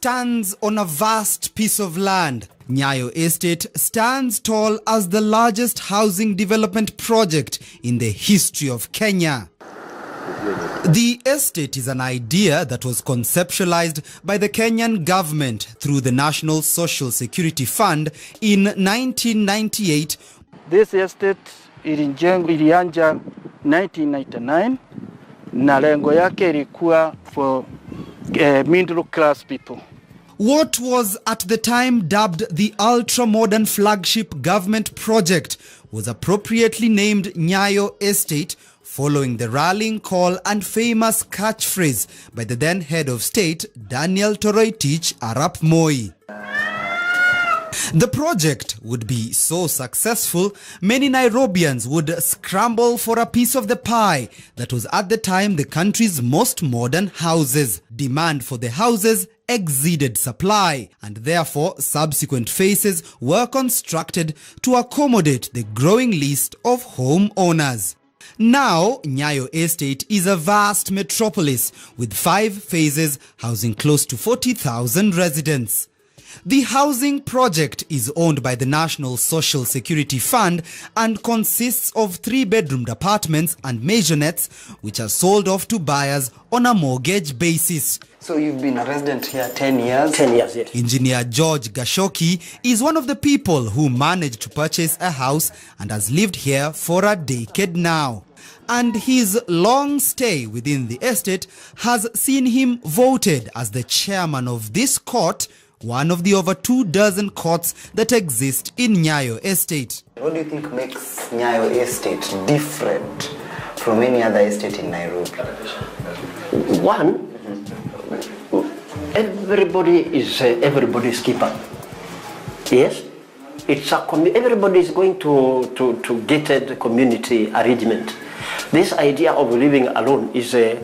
stands on a vast piece of land. Nyayo Estate stands tall as the largest housing development project in the history of Kenya. The estate is an idea that was conceptualized by the Kenyan government through the National Social Security Fund in 1998. This estate ilianja 1999 na lengo yake ilikuwa for middle class people. What was at the time dubbed the ultra-modern flagship government project was appropriately named Nyayo Estate, following the rallying call and famous catchphrase by the then head of state, Daniel Toroitich Arap Moi. The project would be so successful, many Nairobians would scramble for a piece of the pie that was at the time the country's most modern houses. Demand for the houses exceeded supply, and therefore subsequent phases were constructed to accommodate the growing list of home owners. Now, Nyayo Estate is a vast metropolis with 5 phases housing close to 40,000 residents. The housing project is owned by the National Social Security Fund and consists of 3-bedroomed apartments and maisonettes which are sold off to buyers on a mortgage basis. So you've been a resident here 10 years? 10 years, yes. Engineer George Gashoki is one of the people who managed to purchase a house and has lived here for a decade now. And his long stay within the estate has seen him voted as the chairman of this court, one of the over 24 courts that exist in Nyayo Estate. What do you think makes Nyayo Estate different from any other estate in Nairobi? One, everybody is everybody's keeper. Yes, it's a everybody is going to gated community arrangement. This idea of living alone is a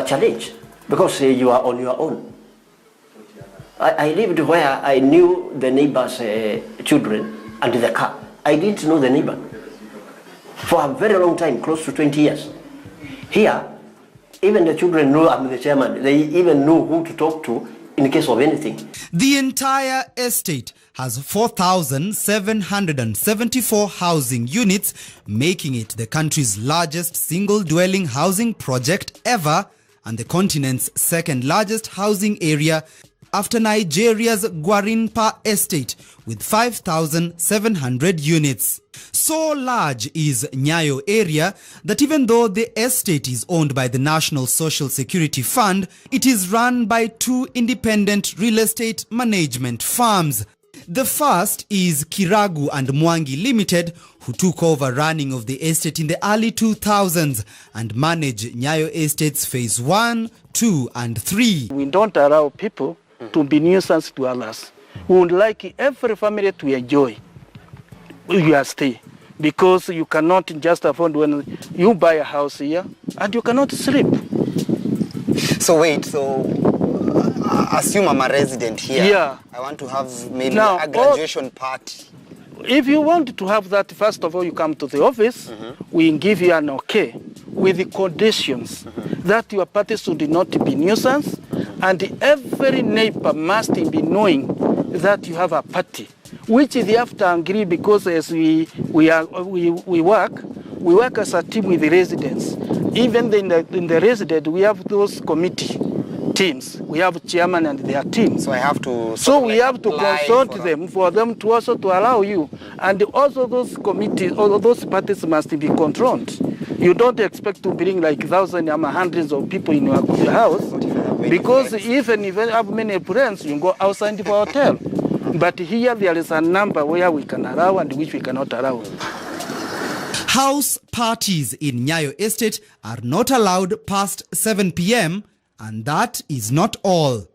challenge because you are on your own. I lived where I knew the neighbor's children and the car. I didn't know the neighbor for a very long time, close to 20 years. Here, even the children know I'm the chairman. They even know who to talk to in case of anything. The entire estate has 4,774 housing units, making it the country's largest single-dwelling housing project ever and the continent's second largest housing area after Nigeria's Gwarinpa estate with 5,700 units. So large is Nyayo area that even though the estate is owned by the National Social Security Fund, it is run by 2 independent real estate management firms. The first is Kiragu and Mwangi Limited, who took over running of the estate in the early 2000s and manage Nyayo Estate's phase 1, 2 and 3. We don't allow people to be nuisance to others. We would like every family to enjoy your stay, because you cannot just afford when you buy a house here and you cannot sleep. So wait, assume I'm a resident here. Yeah. I want to have maybe a graduation party. If you want to have that, first of all, you come to the office. We give you an okay with the conditions that your party should not be nuisance, and every neighbor must be knowing that you have a party, which they have to agree, because as we work as a team with the residents. Even in the resident, we have those committee teams. We have chairman and their team. So I have to. So we have to consult them for them to also to allow you, and also those committees, all those parties must be controlled. You don't expect to bring like thousands or hundreds of people in your house, because even if you have many friends, you go outside for a hotel. But here there is a number where we can allow and which we cannot allow. House parties in Nyayo Estate are not allowed past 7 p.m. and that is not all.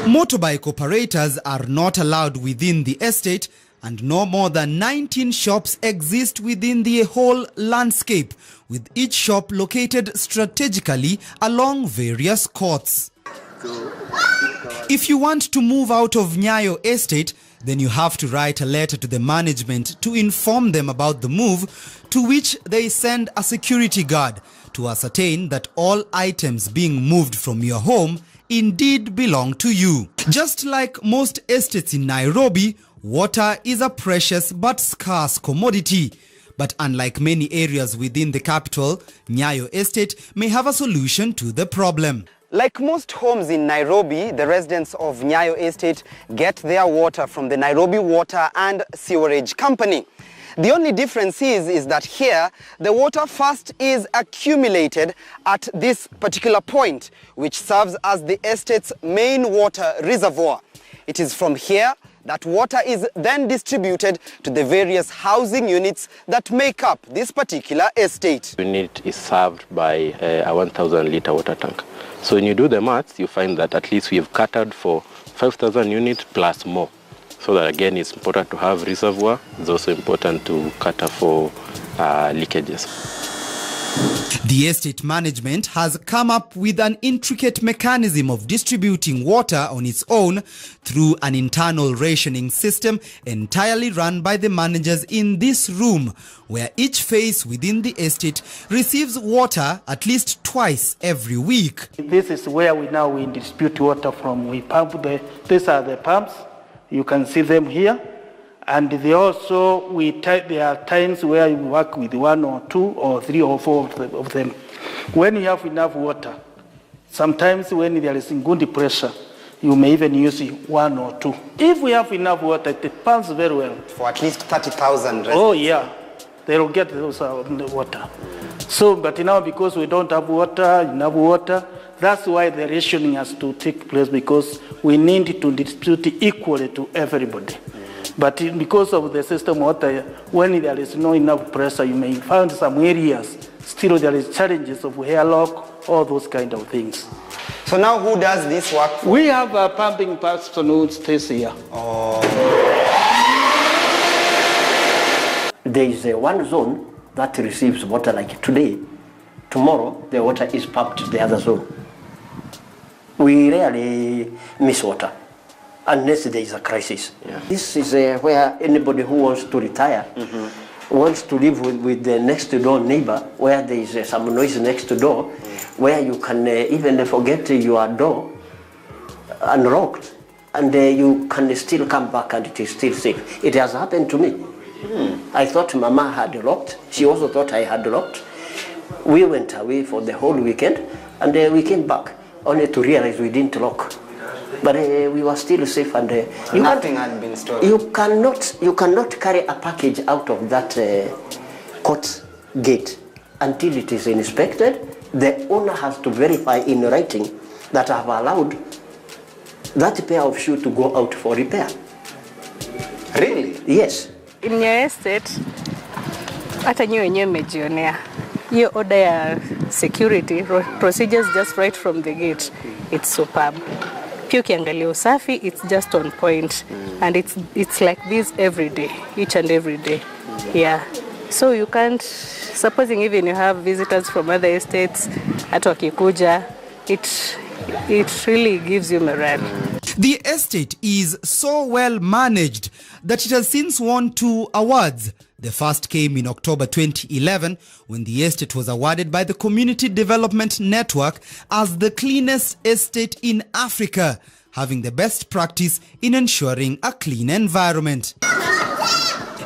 Motorbike operators are not allowed within the estate, and no more than 19 shops exist within the whole landscape, with each shop located strategically along various courts. If you want to move out of Nyayo Estate, then you have to write a letter to the management to inform them about the move, to which they send a security guard to ascertain that all items being moved from your home indeed belong to you. Just like most estates in Nairobi, water is a precious but scarce commodity. But unlike many areas within the capital, Nyayo Estate may have a solution to the problem. Like most homes in Nairobi, the residents of Nyayo Estate get their water from the Nairobi Water and Sewerage Company. The only difference is that here, the water first is accumulated at this particular point, which serves as the estate's main water reservoir. It is from here that water is then distributed to the various housing units that make up this particular estate. Unit is served by a 1,000-litre water tank. So when you do the maths, you find that at least we have catered for 5,000 units plus more. So that again, it's important to have reservoir. It's also important to cater for leakages. The estate management has come up with an intricate mechanism of distributing water on its own through an internal rationing system entirely run by the managers in this room, where each phase within the estate receives water at least twice every week. This is where we distribute water from. We pump these are the pumps. You can see them here. And there are times where you work with 1 or 2 or 3 or 4 of them. When you have enough water, sometimes when there is good pressure, you may even use 1 or 2. If we have enough water, it pumps very well. For at least 30,000 residents. Oh yeah, they will get those water. So, but now because we don't have enough water, that's why the rationing has to take place, because we need to distribute equally to everybody. But because of the system water, when there is no enough pressure, you may find some areas still there is challenges of hairlock, all those kind of things. So now who does this work for? We have a pumping person who stays here. Oh. There is one zone that receives water like today. Tomorrow, the water is pumped to the other zone. We rarely miss water unless there is a crisis. Yeah. This is where anybody who wants to retire wants to live with the next door neighbor, where there is some noise next door, where you can even forget your door unlocked, and you can still come back and it is still safe. It has happened to me. I thought Mama had locked. She also thought I had locked. We went away for the whole weekend, and we came back only to realize we didn't lock. But we were still safe, and nothing had been stolen. You cannot carry a package out of that court gate until it is inspected. The owner has to verify in writing that I have allowed that pair of shoes to go out for repair. Really? Yes. In Nyayo Estate, hata nyewe wenyewe mmejionea hiyo order ya security procedures just right from the gate. It's superb. Pia ukiangalia usafi, it's just on point, and it's like this every day, each and every day. Yeah. So you can't, supposing even you have visitors from other estates, hata wakikuja, it really gives you morale. The estate is so well managed that it has since won 2 awards. The first came in October 2011 when the estate was awarded by the Community Development Network as the cleanest estate in Africa, having the best practice in ensuring a clean environment.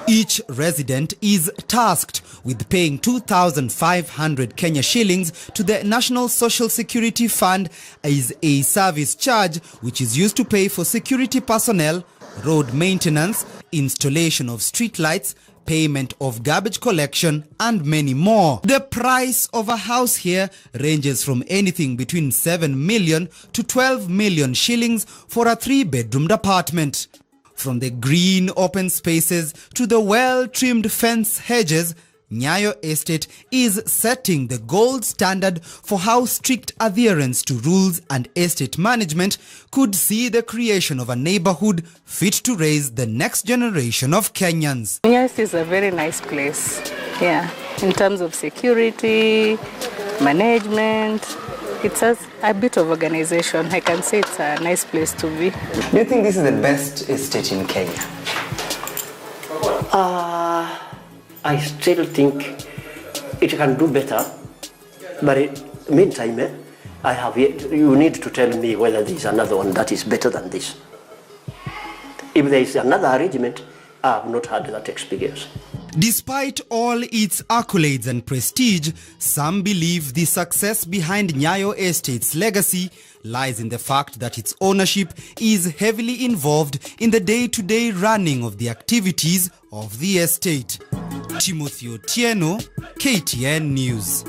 Each resident is tasked with paying 2,500 Kenya shillings to the National Social Security Fund as a service charge, which is used to pay for security personnel, road maintenance, installation of street lights, payment of garbage collection, and many more. The price of a house here ranges from anything between 7 million to 12 million shillings for a 3-bedroomed apartment. From the green open spaces to the well-trimmed fence hedges, Nyayo Estate is setting the gold standard for how strict adherence to rules and estate management could see the creation of a neighborhood fit to raise the next generation of Kenyans. Nyayo Estate is a very nice place, yeah, in terms of security, management. It's a bit of organization. I can say it's a nice place to be. Do you think this is the best estate in Kenya? I still think it can do better, But meantime, you need to tell me whether there is another one that is better than this. If there is another arrangement, I have not had that experience. Despite all its accolades and prestige, some believe the success behind Nyayo Estate's legacy lies in the fact that its ownership is heavily involved in the day-to-day running of the activities of the estate. Timothy Otieno, KTN News.